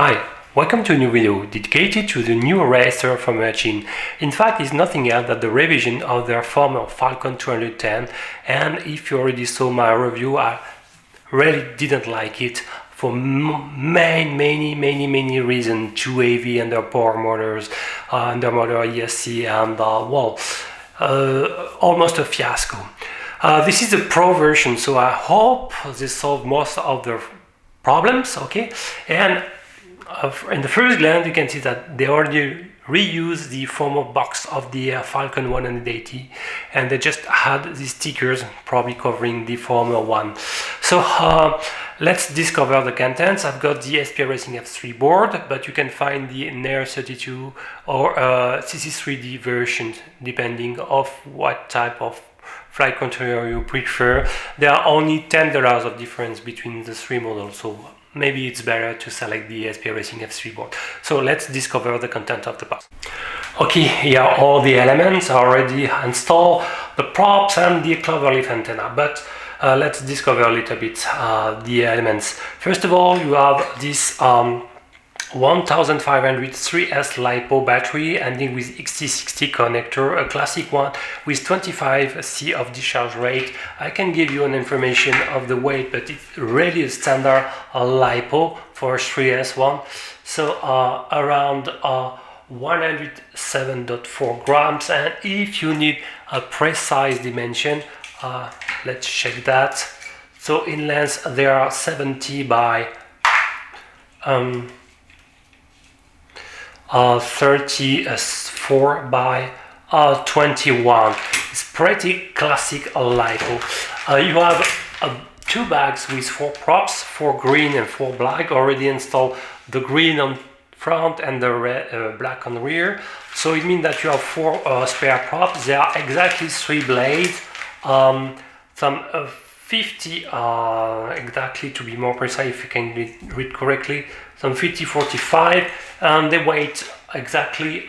Hi, welcome to a new video dedicated to the new racer from Eachine. In fact, it's nothing else than the revision of their former Falcon 210, and if you already saw my review, I really didn't like it for many reasons. Too heavy under power motors, under motor ESC, and almost a fiasco. This is the Pro version, so I hope they solve most of the problems, okay? And in the first glance, you can see that they already reused the former box of the Falcon 180, and they just had these stickers probably covering the former one. So let's discover the contents. I've got the SP Racing F3 board, but you can find the NAIR 32 or CC3D version depending of what type of flight controller you prefer. There are only $10 of difference between the three models, so maybe it's better to select the SP Racing F3 board. So let's discover the content of the box. Okay, here are all the elements already installed, the props and the cloverleaf antenna, but let's discover a little bit the elements. First of all, you have this 1500 3S LiPo battery ending with XT60 connector, a classic one with 25 C of discharge rate. I can give you an information of the weight, but it's really a standard LiPo for 3S one. So around 107.4 grams, and if you need a precise dimension, let's check that. So in length there are 70 by 34 by 21. It's pretty classic LiPo. You have two bags with 4 props, 4 green and 4 black. Already installed the green on front and the black on rear. So it means that you have 4 spare props. They are exactly 3 blades. Some 50 exactly, to be more precise, if you can read correctly, some 50-45, and they weigh exactly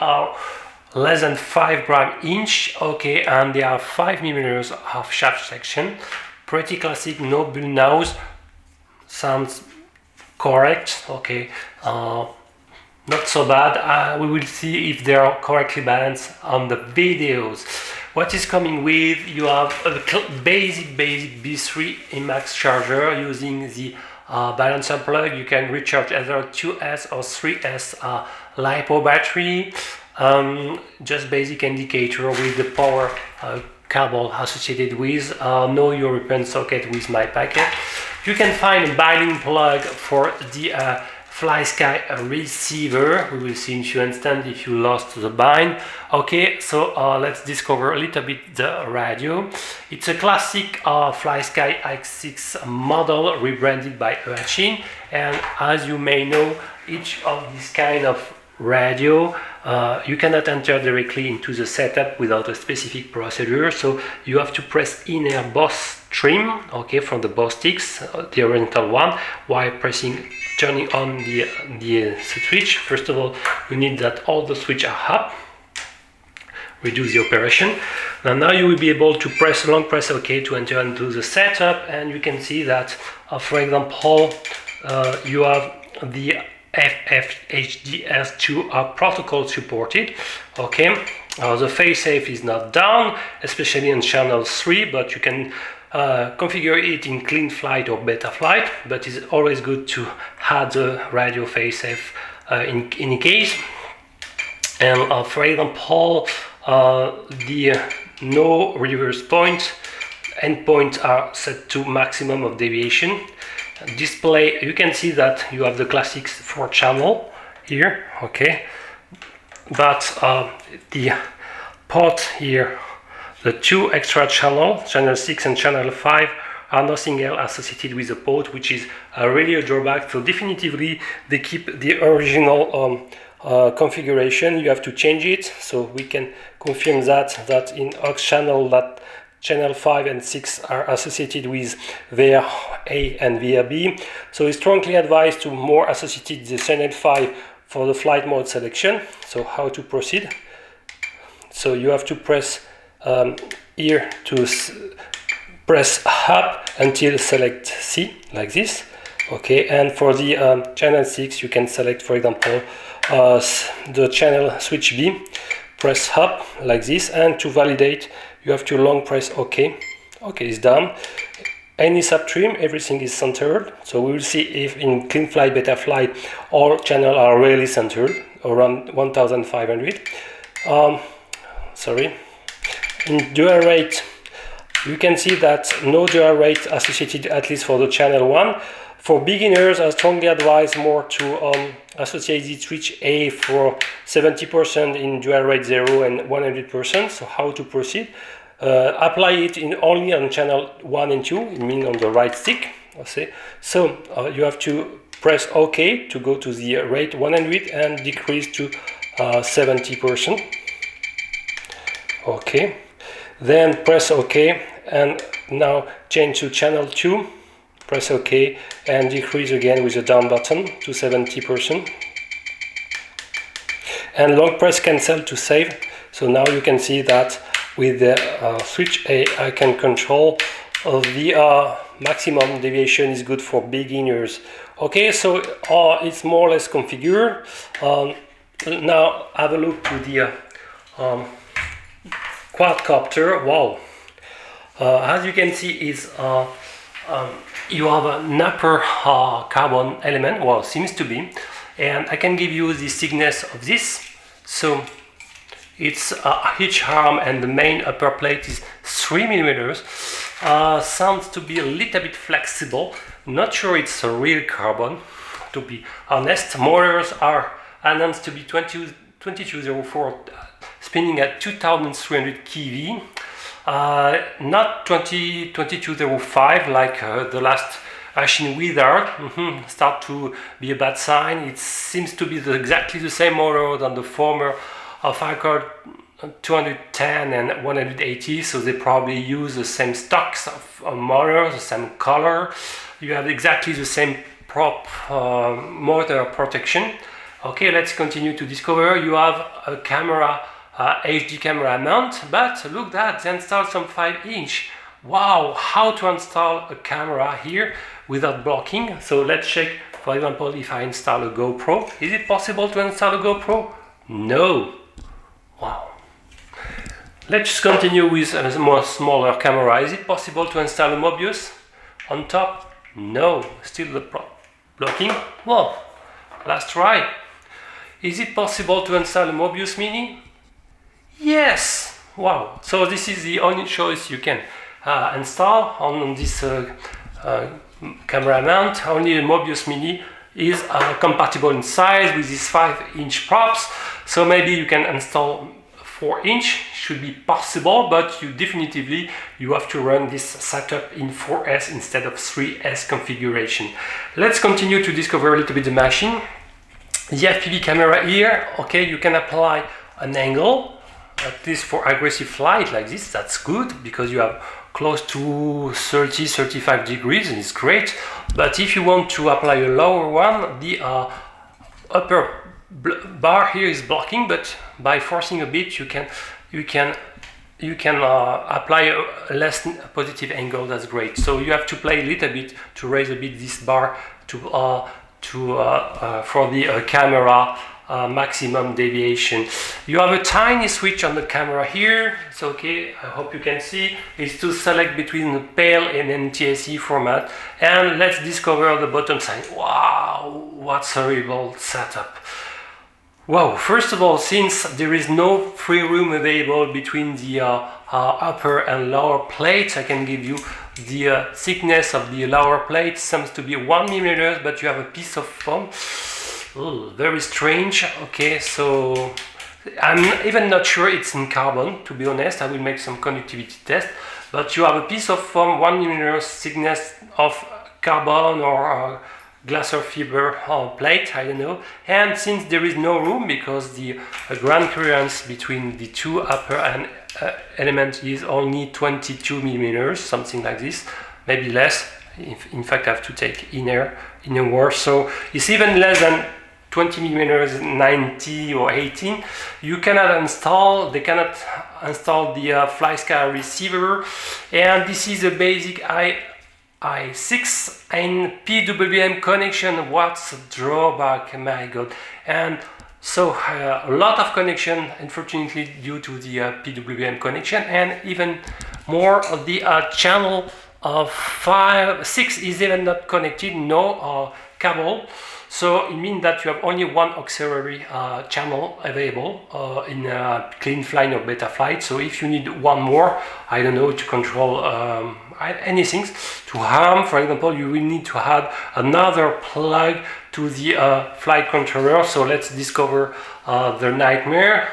less than 5 grams each, okay, and they are 5 millimeters of shaft section. Pretty classic, no bull nose, sounds correct, okay, not so bad. We will see if they are correctly balanced on the videos. What is coming with, you have a basic B3 IMAX charger using the balancer plug. You can recharge either 2S or 3S LiPo battery. Just basic indicator with the power cable associated with. No European socket with my packet. You can find a binding plug for the FlySky receiver. We will see in a few instants if you lost the bind. Okay, so let's discover a little bit the radio. It's a classic FlySky X6 model rebranded by Eachine, and as you may know, each of this kind of radio you cannot enter directly into the setup without a specific procedure, so you have to press in-ear Boss trim, okay, from the Boss sticks, the oriental one, while turning on the switch. First of all, you need that all the switches are up, reduce the operation. Now you will be able to long press OK to enter into the setup, and you can see that for example you have the FFHDS2 protocol supported, okay. The fail-safe is not down, especially on channel 3, but you can configure it in clean flight or beta flight, but it's always good to have the radio fail-safe in any case. And for example, the no reverse point endpoints are set to maximum of deviation. Display, you can see that you have the classic 4 channel here, okay, but the port here, the 2 extra channel 6 and channel 5, are nothing else associated with the port, which is really a drawback. So definitively they keep the original configuration. You have to change it, so we can confirm that in aux channel that channel 5 and 6 are associated with via A and via B. So it's strongly advised to more associate the channel 5 for the flight mode selection. So how to proceed? So you have to press here to press up until select C, like this. Okay, and for the channel 6 you can select, for example, the channel switch B, press up like this, and to validate you have to long press OK. Okay, it's done. Any subtrim, everything is centered, so we will see if in CleanFly, Betafly all channels are really centered, around 1500. Sorry. In dual rate, you can see that no dual rate associated, at least for the channel 1. For beginners, I strongly advise more to associate the switch A for 70% in dual rate 0 and 100%. So how to proceed? Apply it only on channel 1 and 2, it means on the right stick. So you have to press OK to go to the rate 100 and decrease to 70%. OK. Then press OK, and now change to channel 2. Press OK and decrease again with the down button to 70%. And long press cancel to save. So now you can see that with the switch A I can control the maximum deviation is good for beginners. Okay, so it's more or less configured. Now have a look to the quadcopter. Wow. As you can see, is you have an upper carbon element, well, seems to be, and I can give you the thickness of this. So it's each arm and the main upper plate is 3 millimeters. Sounds to be a little bit flexible. Not sure it's a real carbon, to be honest. Motors are announced to be 2204 spinning at 2300 kV. Not 2205 like the last Eachine Wizard. Start to be a bad sign. It seems to be exactly the same motor than the former Falcon 210 and 180, so they probably use the same stocks of motors, the same color. You have exactly the same prop motor protection. Okay, let's continue to discover. You have a camera, HD camera mount, but look that they installed some 5-inch. Wow, how to install a camera here without blocking? So let's check, for example, if I install a GoPro. Is it possible to install a GoPro? No. Wow. Let's continue with a more smaller camera. Is it possible to install a Mobius on top? No. Still the blocking? Well, last try. Is it possible to install a Mobius Mini? Yes! Wow! So this is the only choice you can install on this camera mount. Only a Mobius Mini is compatible in size with these 5-inch props. So maybe you can install 4-inch, should be possible, but you definitively have to run this setup in 4S instead of 3S configuration. Let's continue to discover a little bit the machine. The FPV camera here, okay, you can apply an angle, at least for aggressive flight like this. That's good because you have close to 30-35 degrees and it's great. But if you want to apply a lower one, the upper bar here is blocking, but by forcing a bit you can apply a less positive angle. That's great. So you have to play a little bit to raise a bit this bar for the camera maximum deviation. You have a tiny switch on the camera here. It's okay, I hope you can see. It's to select between the PAL and NTSC format. And let's discover the bottom side. Wow, what a horrible setup. Wow, first of all, since there is no free room available between the upper and lower plates, I can give you the thickness of the lower plate. Seems to be 1 millimeter, but you have a piece of foam. Oh, very strange. Okay, so I'm even not sure it's in carbon, to be honest. I will make some conductivity test, but you have a piece of foam, 1 millimeter thickness of carbon or glass or fiber plate, I don't know. And since there is no room because the ground clearance between the two upper and element is only 22 millimeters, something like this, maybe less. In fact, I have to take inner wire, so it's even less than 20 millimeters, 90 or 18. You cannot install, they cannot install the FlySky receiver, and this is a basic i6 and PWM connection. What's the drawback? My God. And so a lot of connection, unfortunately, due to the PWM connection, and even more of the channel of 6 is even not connected, no cable. So it means that you have only one auxiliary channel available in clean flight or beta flight. So if you need one more, I don't know, to control anything, to harm, for example, you will need to add another plug to the flight controller. So let's discover the nightmare.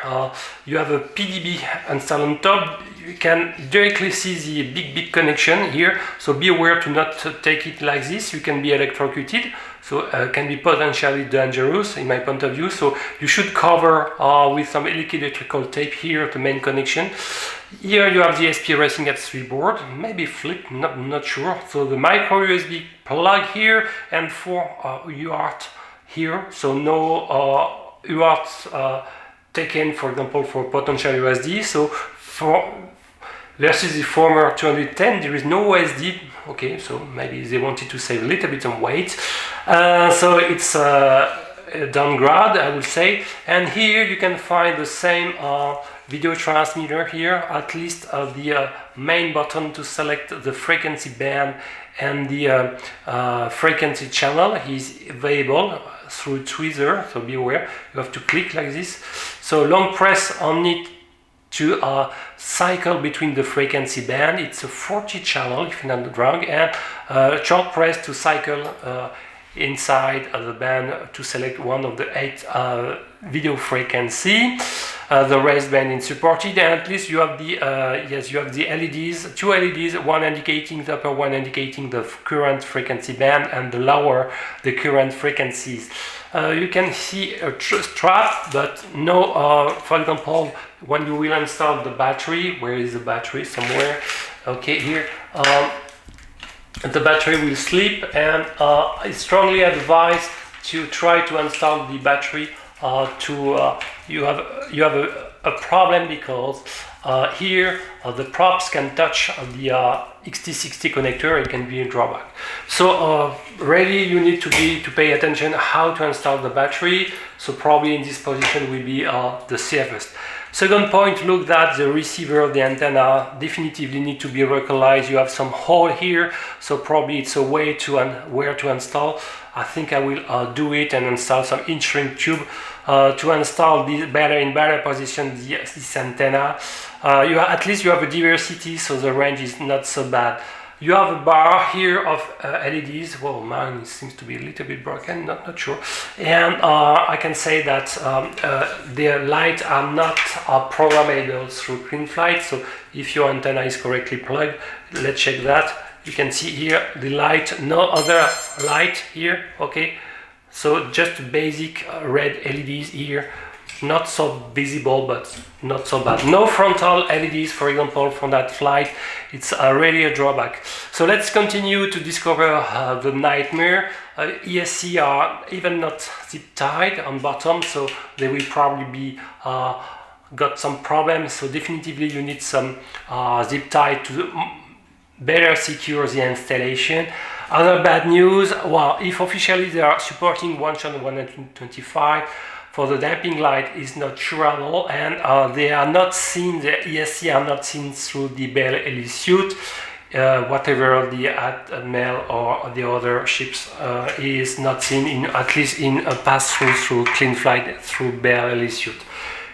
You have a PDB installed on top. You can directly see the big connection here, so be aware to not take it like this. You can be electrocuted, so can be potentially dangerous in my point of view. So you should cover with some liquid electrical tape here the main connection. Here you have the SP Racing at 3 board, maybe flip, not sure. So the micro USB plug here and 4 UART here, so no UART taken, for example, for potential USD. So versus the former 210, there is no OSD. Okay, so maybe they wanted to save a little bit on weight. So it's a downgrade, I would say. And here you can find the same video transmitter here, at least the main button to select the frequency band and the frequency channel is available through tweezer, so be aware, you have to click like this. So long press on it to cycle between the frequency band. It's a 40 channel if you're not wrong, and short press to cycle inside the band to select one of the 8 video frequency. The raised band is supported, and at least you have the you have the LEDs, 2 LEDs, one indicating the upper, one indicating the current frequency band, and the lower the current frequencies. You can see a strap, but no, for example, when you will install the battery, where is the battery? Somewhere, okay, here, the battery will sleep, and I strongly advise to try to install the battery you have a problem, because here the props can touch the XT60 connector. It can be a drawback. So really you need to pay attention how to install the battery. So probably in this position will be the safest. Second point, look that the receiver of the antenna definitively need to be localized. You have some hole here, so probably it's a way to where to install. I think I will do it and install some inch-shrink tube to install this in better position this antenna. At least you have a diversity, so the range is not so bad. You have a bar here of LEDs. Well, mine seems to be a little bit broken, not sure. And I can say that the lights are not programmable through CleanFlight. So if your antenna is correctly plugged, let's check that. You can see here the light, no other light here, okay? So just basic red LEDs here, not so visible, but not so bad. No frontal LEDs, for example, from that flight. It's really a drawback. So let's continue to discover the nightmare. ESC are even not zip tied on bottom, so they will probably be got some problems. So definitively you need some zip tie to better secure the installation. Other bad news, well, if officially they are supporting 1.125, for the damping light is not sure at all, and they are not seen, the ESC are not seen through the Bell LE suite, whatever the Atmail or the other ships is not seen, in at least in a pass-through through CleanFlight through Bell LE suite.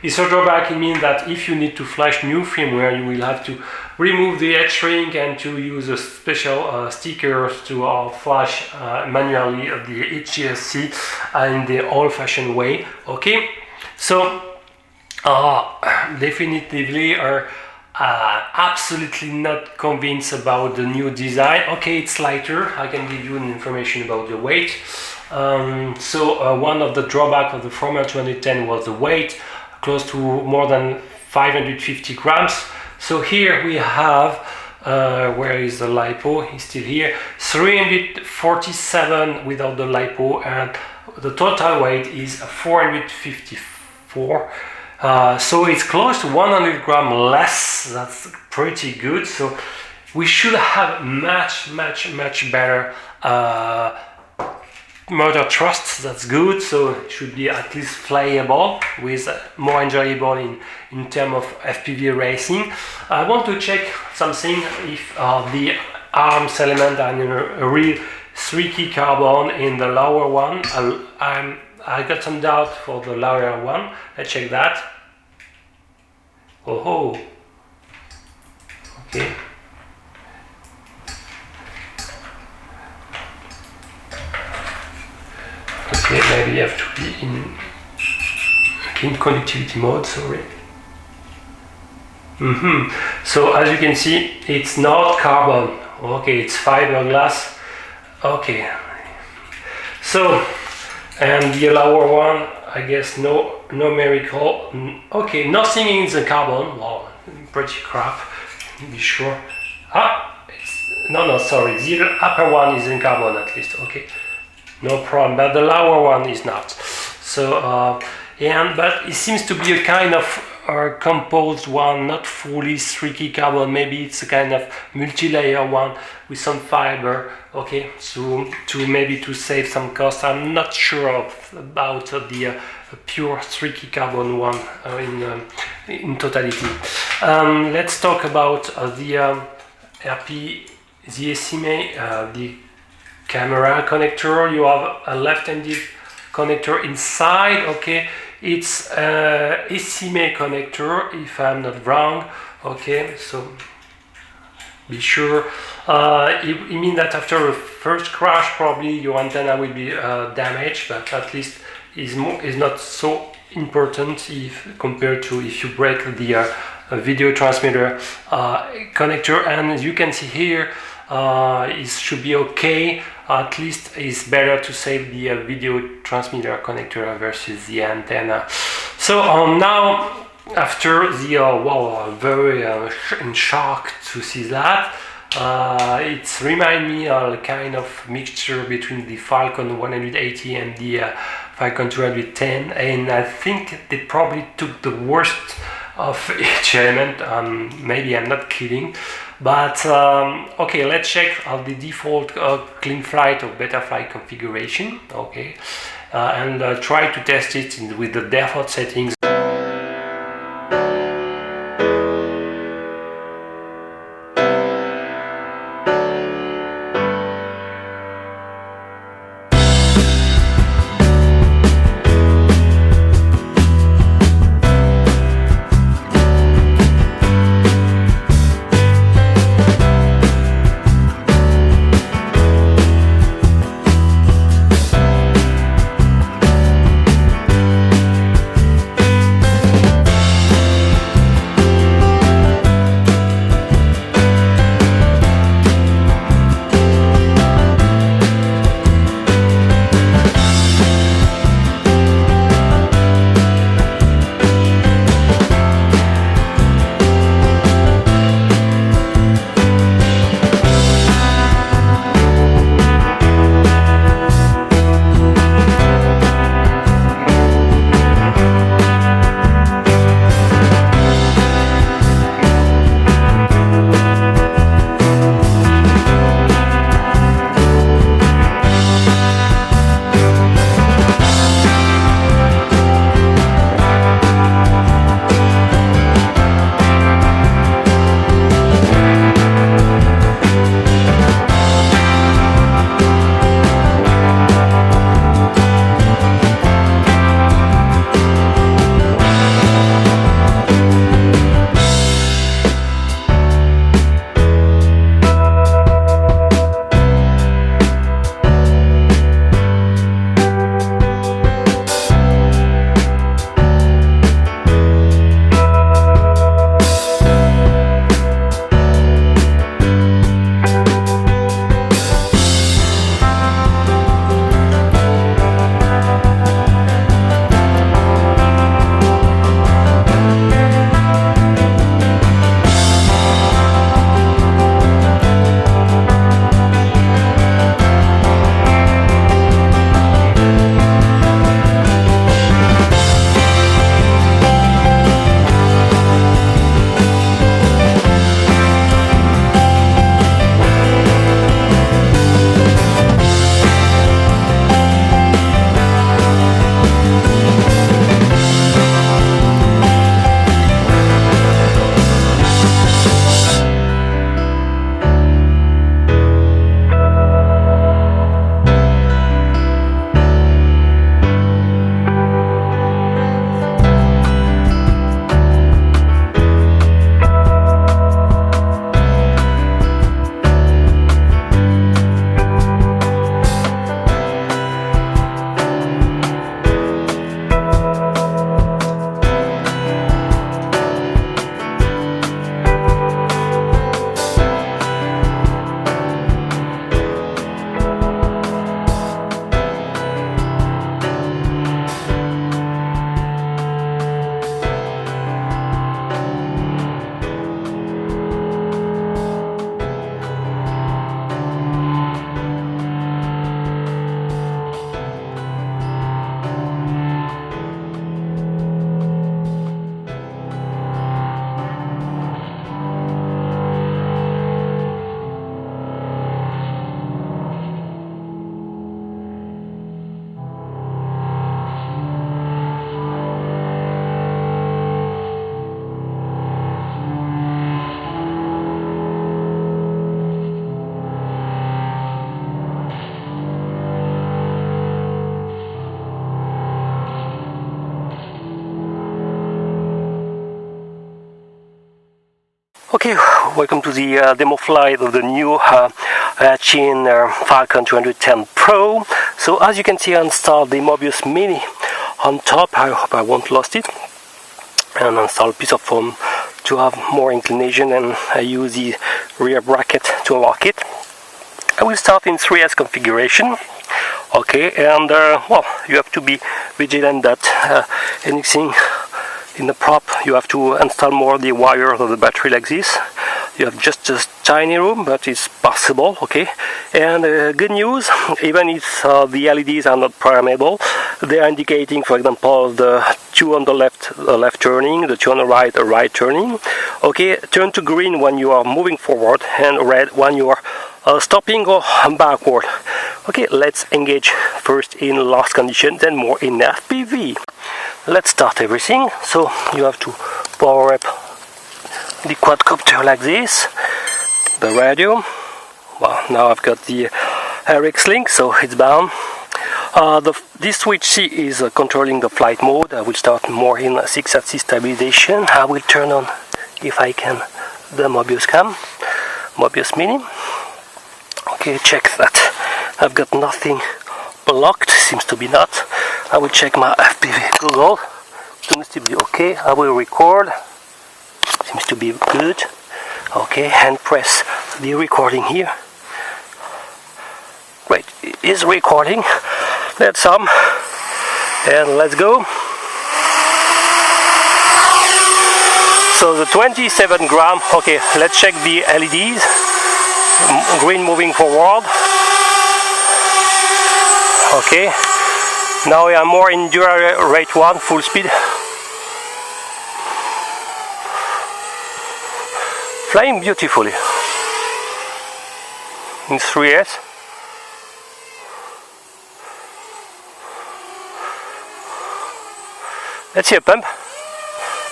It's a drawback. It means that if you need to flash new firmware, you will have to remove the H-ring and to use a special stickers to flash manually the HGSC in the old-fashioned way. Okay, so definitively are absolutely not convinced about the new design. Okay, it's lighter. I can give you information about the weight. One of the drawbacks of the former 210 was the weight, close to more than 550 grams. So here we have, where is the LiPo? He's still here, 347 without the LiPo, and the total weight is 454. So it's close to 100 grams less. That's pretty good. So we should have much better motor thrust. That's good, so it should be at least flyable, with more enjoyable in terms of FPV racing. I want to check something, if the arms element are in a real 3-key carbon in the lower one. I got some doubt for the lower one. Let's check that. Oh, okay. Okay, maybe you have to be in conductivity mode, sorry. So as you can see, it's not carbon. Okay, it's fiberglass. Okay. So, and the lower one, I guess no miracle. Okay, nothing in the carbon. Wow, pretty crap. Be sure. No, sorry. The upper one is in carbon at least. Okay. No problem, but the lower one is not. So, but it seems to be a kind of composed one, not fully 3-key carbon. Maybe it's a kind of multi-layer one with some fiber. Okay, so maybe to save some cost. I'm not sure about the pure 3-key carbon one in totality. Let's talk about the RP, the Eachine, the camera connector. You have a left-handed connector inside. Okay, it's Eachine connector, if I'm not wrong. Okay, so be sure. It means that after a first crash, probably your antenna will be damaged, but at least is not so important if compared to if you break the video transmitter connector. And as you can see here, it should be okay. At least it's better to save the video transmitter connector versus the antenna. So now, after the very in shock to see that, it reminds me of a kind of mixture between the Falcon 180 and the Falcon 210, and I think they probably took the worst of each element. Maybe I'm not kidding. But okay, let's check the default clean flight or Betaflight configuration. Okay, and try to test it with the default settings. Okay, welcome to the demo flight of the new Eachine Falcon 210 Pro. So as you can see, I installed the Mobius Mini on top. I hope I won't lost it. And install a piece of foam to have more inclination, and I use the rear bracket to lock it. I will start in 3S configuration. Okay, and well, you have to be vigilant that anything in the prop, you have to install more the wires of the battery like this. You have just tiny room, but it's possible. Okay, and good news, even if the LEDs are not programmable, they are indicating, for example, the two on the left turning, the two on the right turning. Okay, turn to green when you are moving forward, and red when you are stopping or backward. Okay, let's engage first in lost condition, then more in FPV. Let's start everything. So you have to power up the quadcopter like this, the radio. Well, now I've got the RX link, so it's bound. This switch C is controlling the flight mode. I will start more in 6-axis stabilization. I will turn on, if I can, the Mobius cam, Mobius Mini. Okay, check that I've got nothing blocked, seems to be not. I will check my FPV Google, seems to be okay. I will record, seems to be good. Okay, and press the recording here. Great, it is recording. That's some, and let's go. So the 27 gram, okay, let's check the LEDs. Green moving forward. Okay, now I am more in Dura rate 1, full speed. Flying beautifully in 3S. Let's see a pump,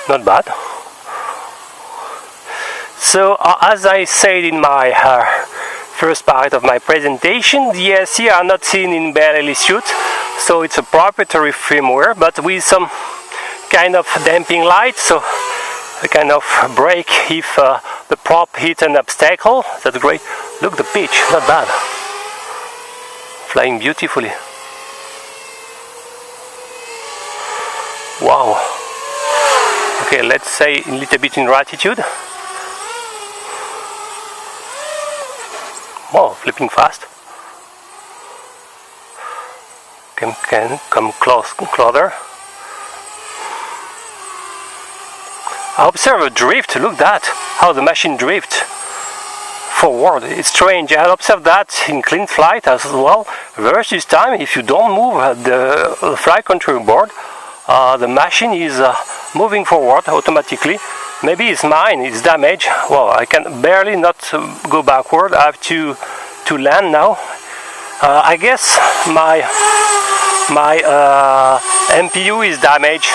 not bad. So as I said in my first part of my presentation, the ESC are not seen in barely suit, so it's a proprietary firmware, but with some kind of damping light, so a kind of brake if the prop hits an obstacle. That's great. Look, the pitch, not bad. Flying beautifully. Wow. Okay, let's say a little bit in altitude. Wow, flipping fast. Can come closer. I observe a drift. Look that, how the machine drifts forward. It's strange. I observed that in clean flight as well. Versus time, if you don't move the flight control board, the machine is moving forward automatically. Maybe it's mine, it's damaged. Well, I can barely not go backward. I have to land now. I guess my MPU is damaged.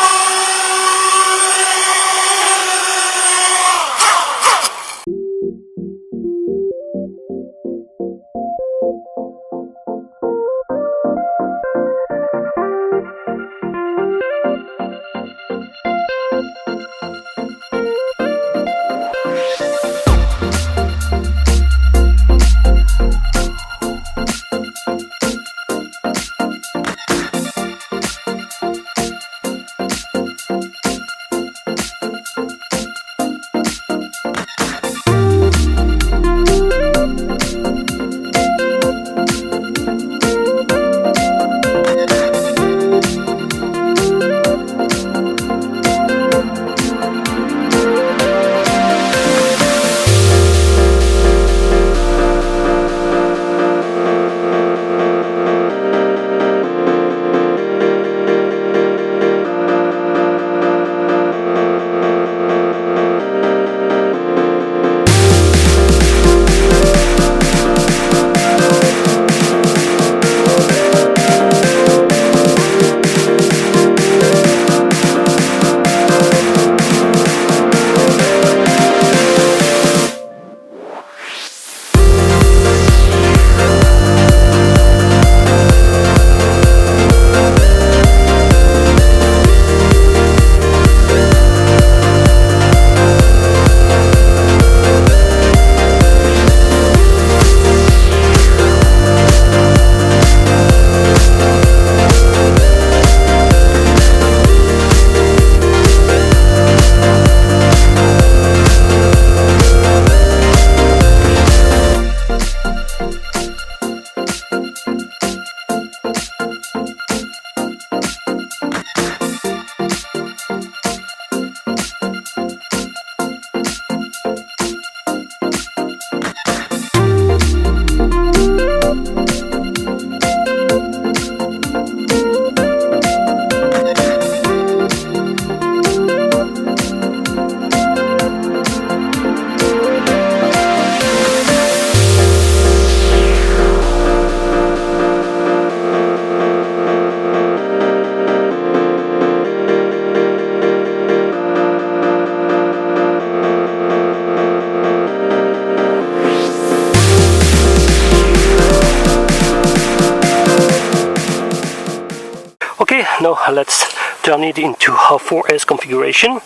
Now let's turn it into a 4S configuration.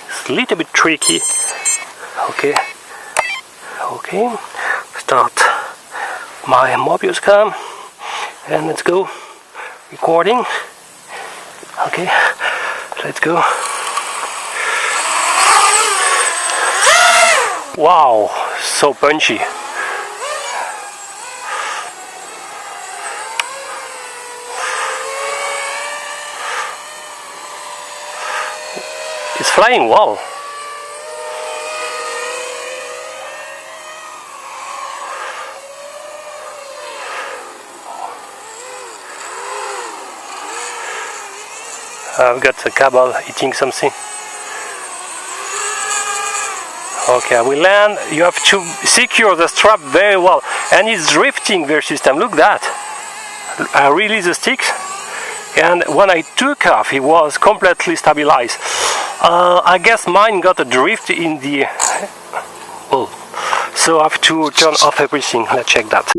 It's a little bit tricky. Okay. Start my Mobius cam and let's go. Recording. Okay, let's go. Wow, so punchy. It's flying well. I've got the cable eating something. Okay, we land. You have to secure the strap very well, and it's drifting the system. Look that. I release the sticks, and when I took off, it was completely stabilized. I guess mine got a drift in the. Oh, so I have to turn off everything. Let's check that.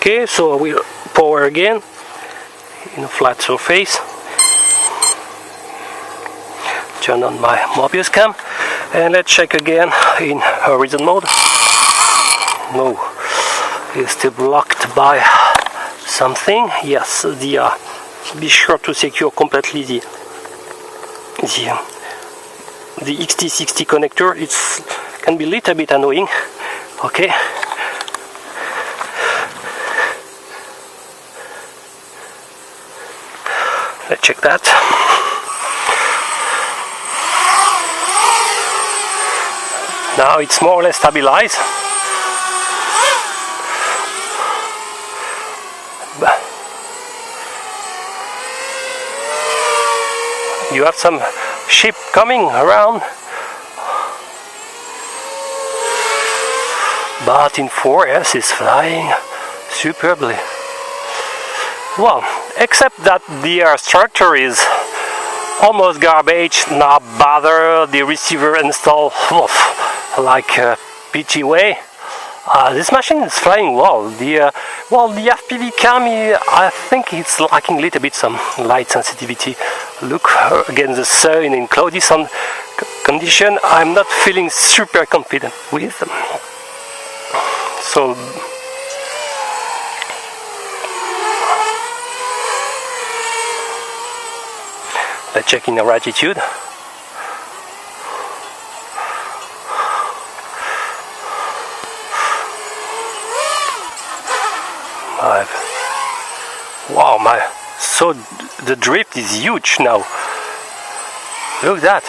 Okay, so I will power again in a flat surface. Turn on my Mobius cam and let's check again in horizon mode. No, it's still blocked by something. Yes, be sure to secure completely the XT60 connector. It can be a little bit annoying. Okay. Let's check that. Now it's more or less stabilized. you have some ship coming around. But in 4S is flying superbly. Well, except that the structure is almost garbage, not bother the receiver install like PT way. This machine is flying well. The FPV cam, I think it's lacking a little bit some light sensitivity. Look, against the sun in cloudy sun condition, I'm not feeling super confident with them. So let's check in our attitude. Wow, so the drift is huge now. Look at that.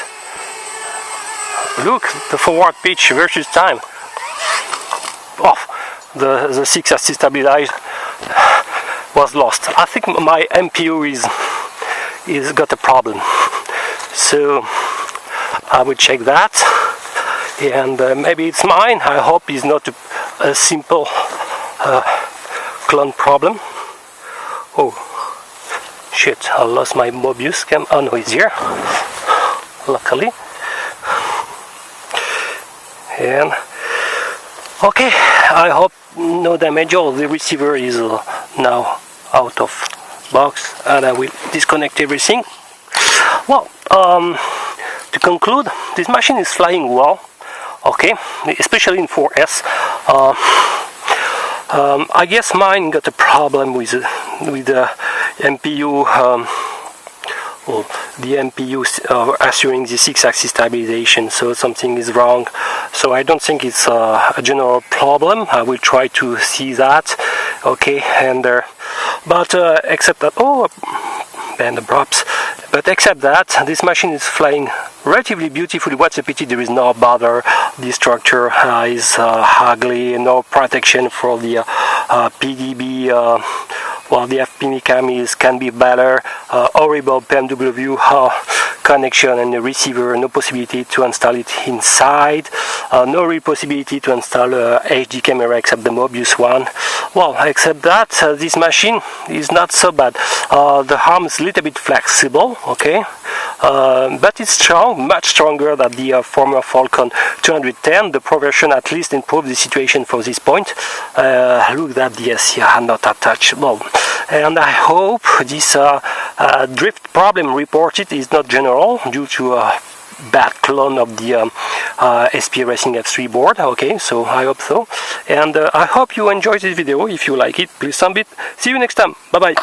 Look, the forward pitch versus time. Oh, the 6-axis stabilizer was lost. I think my MPU is got a problem. So I will check that, and maybe it's mine. I hope it's not a simple clone problem. Oh shit, I lost my Mobius cam. Oh no, it's here, luckily. And okay, I hope no damage. All the receiver is now out of box, and I will disconnect everything. Well, to conclude, this machine is flying well, okay, especially in 4S. I guess mine got a problem with the MPU, the MPU assuring the 6-axis stabilization, so something is wrong. So I don't think it's a general problem. I will try to see that, okay, and but except that, and the props. But except that, this machine is flying relatively beautifully. What's a pity there is no bother. The structure is ugly, no protection for the PDB. Well, the FPV cam can be better. Horrible PMW connection and the receiver, no possibility to install it inside. No real possibility to install a HD camera except the Mobius one. Well, except that, this machine is not so bad. The arm is a little bit flexible, okay, but it's strong, much stronger than the former Falcon 210. The progression at least improved the situation for this point. Look at the SCR not attached. Well, and I hope this drift problem reported is not general due to a bad clone of the SP Racing F3 board. Okay, so I hope so, and I hope you enjoyed this video. If you like it, please thumb it. See you next time. Bye bye.